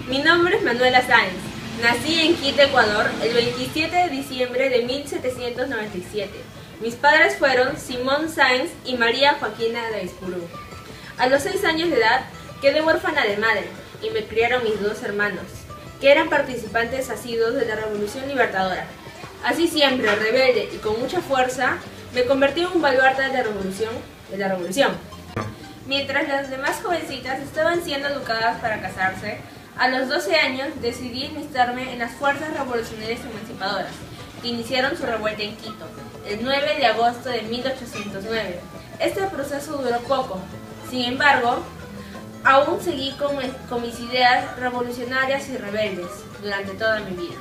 Mi nombre es Manuela Sáenz. Nací en Quito, Ecuador, el 27 de diciembre de 1797. Mis padres fueron Simón Sáenz y María Joaquina de Aispurú. A los 6 años de edad quedé huérfana de madre y me criaron mis 2 hermanos, que eran participantes asiduos de la Revolución Libertadora. Así siempre, rebelde y con mucha fuerza, me convertí en un baluarte de la revolución. Mientras las demás jovencitas estaban siendo educadas para casarse, a los 12 años decidí enlistarme en las fuerzas revolucionarias emancipadoras, que iniciaron su revuelta en Quito, el 9 de agosto de 1809. Este proceso duró poco, sin embargo, aún seguí con mis ideas revolucionarias y rebeldes durante toda mi vida.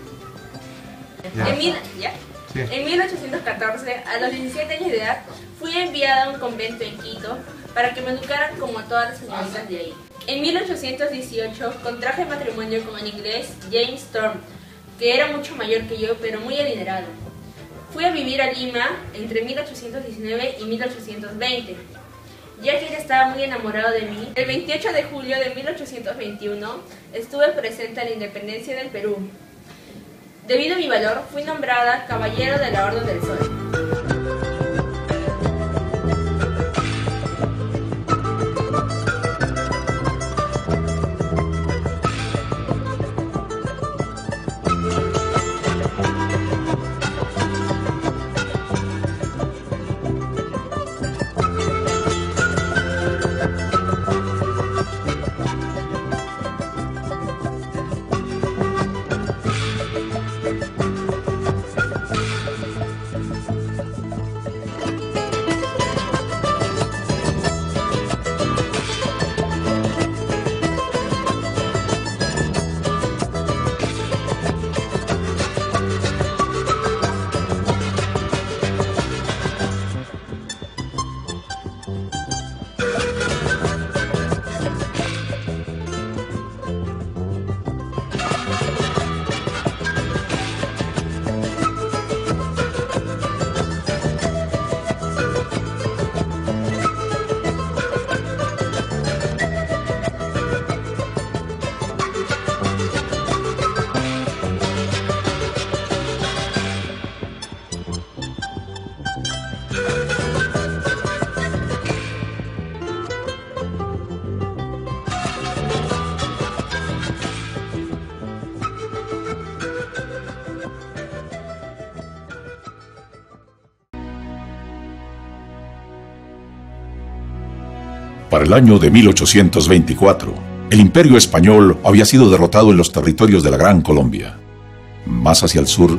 En 1814, a los 17 años de edad, fui enviada a un convento en Quito para que me educaran como todas las señoritas de ahí. En 1818 contraje matrimonio con el inglés James Storm, que era mucho mayor que yo, pero muy adinerado. Fui a vivir a Lima entre 1819 y 1820, ya que él estaba muy enamorado de mí. El 28 de julio de 1821 estuve presente a la independencia del Perú. Debido a mi valor, fui nombrada Caballero de la Orden del Sol. Para el año de 1824, el Imperio Español había sido derrotado en los territorios de la Gran Colombia. Más hacia el sur,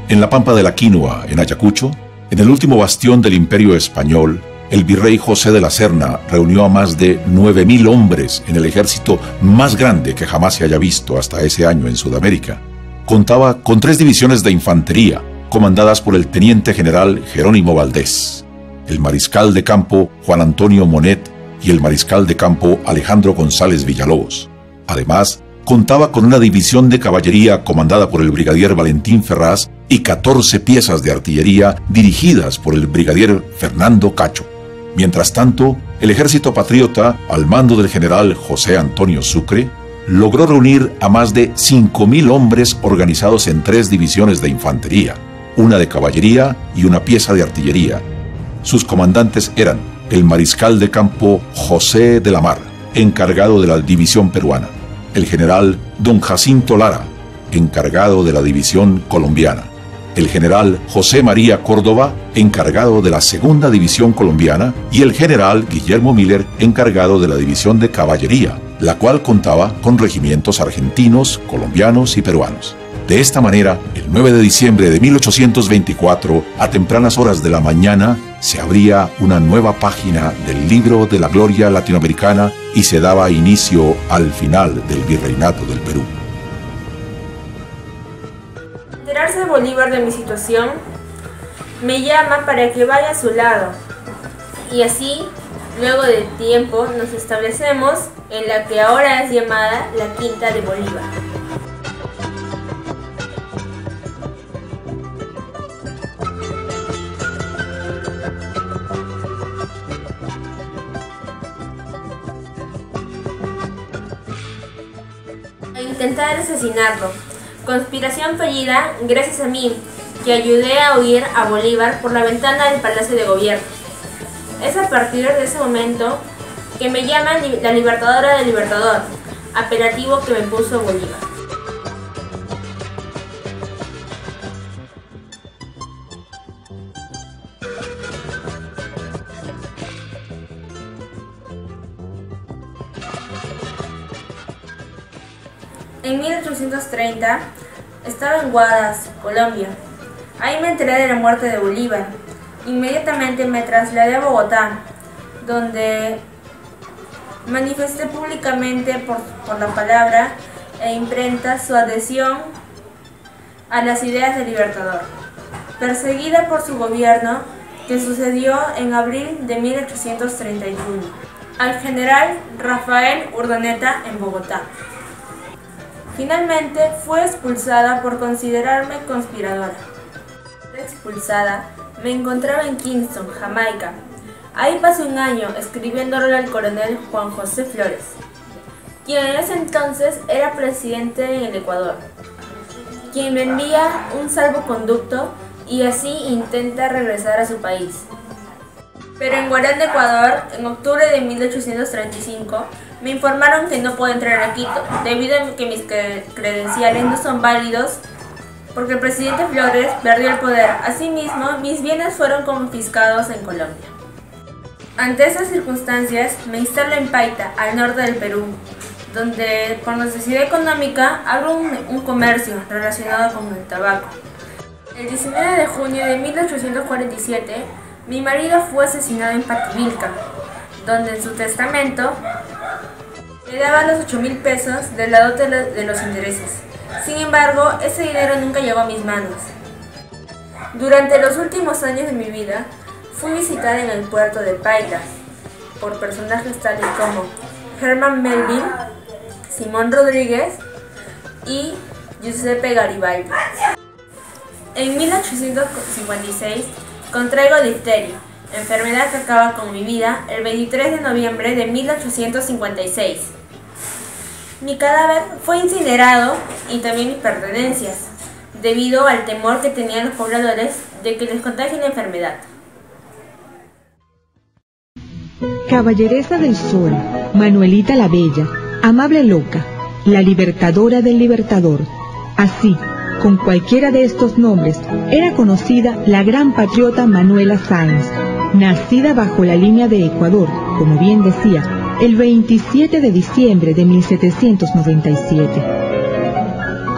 en la Pampa de la Quinua, en Ayacucho, en el último bastión del Imperio Español, el virrey José de la Serna reunió a más de 9.000 hombres en el ejército más grande que jamás se haya visto hasta ese año en Sudamérica. Contaba con 3 divisiones de infantería, comandadas por el teniente general Jerónimo Valdés, el mariscal de campo Juan Antonio Monet y el mariscal de campo Alejandro González Villalobos. Además, contaba con una división de caballería comandada por el brigadier Valentín Ferraz y 14 piezas de artillería dirigidas por el brigadier Fernando Cacho. Mientras tanto, el ejército patriota, al mando del general José Antonio Sucre, logró reunir a más de 5.000 hombres organizados en 3 divisiones de infantería, una de caballería y una pieza de artillería. Sus comandantes eran el mariscal de campo José de la Mar, encargado de la división peruana, el general don Jacinto Lara, encargado de la división colombiana, el general José María Córdoba, encargado de la segunda división colombiana, y el general Guillermo Miller, encargado de la división de caballería, la cual contaba con regimientos argentinos, colombianos y peruanos. De esta manera, el 9 de diciembre de 1824, a tempranas horas de la mañana, se abría una nueva página del libro de la gloria latinoamericana y se daba inicio al final del virreinato del Perú. Enterarse Bolívar de mi situación, me llama para que vaya a su lado. Y así, luego de tiempo, nos establecemos en la que ahora es llamada la Quinta de Bolívar. A intentar asesinarlo. Conspiración fallida gracias a mí, que ayudé a huir a Bolívar por la ventana del Palacio de Gobierno. Es a partir de ese momento que me llaman la Libertadora del Libertador, apelativo que me puso Bolívar. En 1830 estaba en Guadas, Colombia. Ahí me enteré de la muerte de Bolívar. Inmediatamente me trasladé a Bogotá, donde manifesté públicamente por la palabra e imprenta su adhesión a las ideas del Libertador. Perseguida por su gobierno, que sucedió en abril de 1831, al general Rafael Urdaneta en Bogotá. Finalmente fue expulsada por considerarme conspiradora. Expulsada, me encontraba en Kingston, Jamaica. Ahí pasé un año escribiéndole al coronel Juan José Flores, quien en ese entonces era presidente en el Ecuador, quien me envía un salvoconducto y así intenta regresar a su país. Pero en Guarán de Ecuador, en octubre de 1835, me informaron que no puedo entrar a Quito, debido a que mis credenciales no son válidos porque el presidente Flores perdió el poder. Asimismo, mis bienes fueron confiscados en Colombia. Ante esas circunstancias, me instalo en Paita, al norte del Perú, donde por necesidad económica abro un comercio relacionado con el tabaco. El 19 de junio de 1847, mi marido fue asesinado en Pativilca, donde en su testamento le daba los 8.000 pesos de la dote de los intereses. Sin embargo, ese dinero nunca llegó a mis manos. Durante los últimos años de mi vida, fui visitada en el puerto de Paita por personajes tales como Herman Melville, Simón Rodríguez y Giuseppe Garibaldi. En 1856 contraigo difteria, enfermedad que acaba con mi vida el 23 de noviembre de 1856. Mi cadáver fue incinerado y también mis pertenencias, debido al temor que tenían los pobladores de que les contagien la enfermedad. Caballeresa del Sol, Manuelita la Bella, amable loca, la libertadora del Libertador. Así, con cualquiera de estos nombres, era conocida la gran patriota Manuela Sáenz, nacida bajo la línea de Ecuador, como bien decía, el 27 de diciembre de 1797.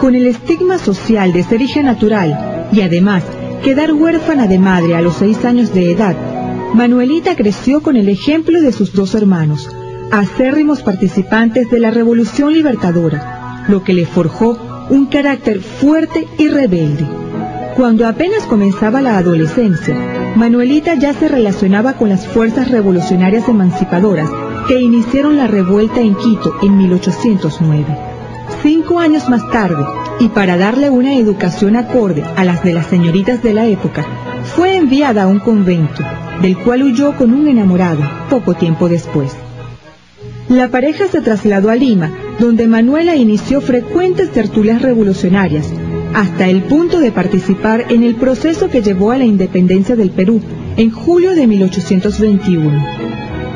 Con el estigma social de ser hija natural y además quedar huérfana de madre a los 6 años de edad, Manuelita creció con el ejemplo de sus 2 hermanos, acérrimos participantes de la Revolución Libertadora, lo que le forjó un carácter fuerte y rebelde. Cuando apenas comenzaba la adolescencia, Manuelita ya se relacionaba con las fuerzas revolucionarias emancipadoras que iniciaron la revuelta en Quito en 1809. 5 años más tarde, y para darle una educación acorde a las de las señoritas de la época, fue enviada a un convento, del cual huyó con un enamorado poco tiempo después. La pareja se trasladó a Lima, donde Manuela inició frecuentes tertulias revolucionarias, hasta el punto de participar en el proceso que llevó a la independencia del Perú en julio de 1821.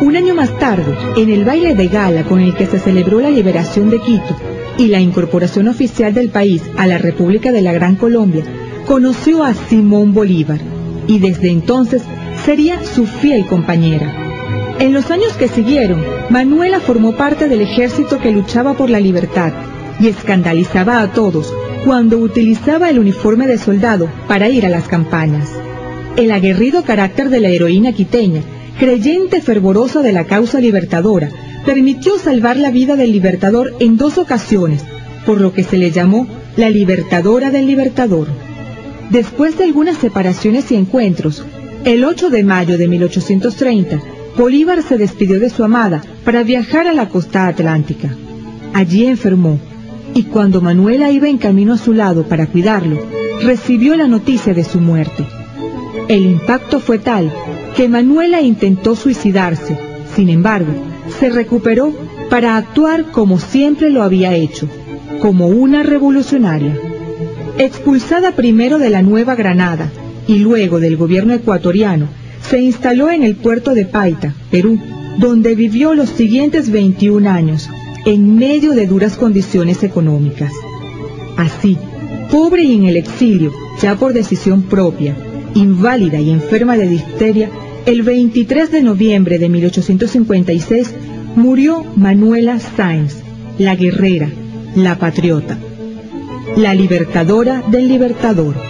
Un año más tarde, en el baile de gala con el que se celebró la liberación de Quito y la incorporación oficial del país a la República de la Gran Colombia, conoció a Simón Bolívar, y desde entonces sería su fiel compañera. En los años que siguieron, Manuela formó parte del ejército que luchaba por la libertad y escandalizaba a todos cuando utilizaba el uniforme de soldado para ir a las campañas. El aguerrido carácter de la heroína quiteña, creyente fervorosa de la causa libertadora, permitió salvar la vida del libertador en 2 ocasiones, por lo que se le llamó la Libertadora del Libertador. Después de algunas separaciones y encuentros, el 8 de mayo de 1830, Bolívar se despidió de su amada para viajar a la costa atlántica. Allí enfermó, y cuando Manuela iba en camino a su lado para cuidarlo, recibió la noticia de su muerte. El impacto fue tal que Manuela intentó suicidarse. Sin embargo, se recuperó para actuar como siempre lo había hecho, como una revolucionaria. Expulsada primero de la Nueva Granada y luego del gobierno ecuatoriano, se instaló en el puerto de Paita, Perú, donde vivió los siguientes 21 años, en medio de duras condiciones económicas. Así, pobre y en el exilio, ya por decisión propia, inválida y enferma de difteria, el 23 de noviembre de 1856 murió Manuela Sáenz, la guerrera, la patriota, la libertadora del Libertador.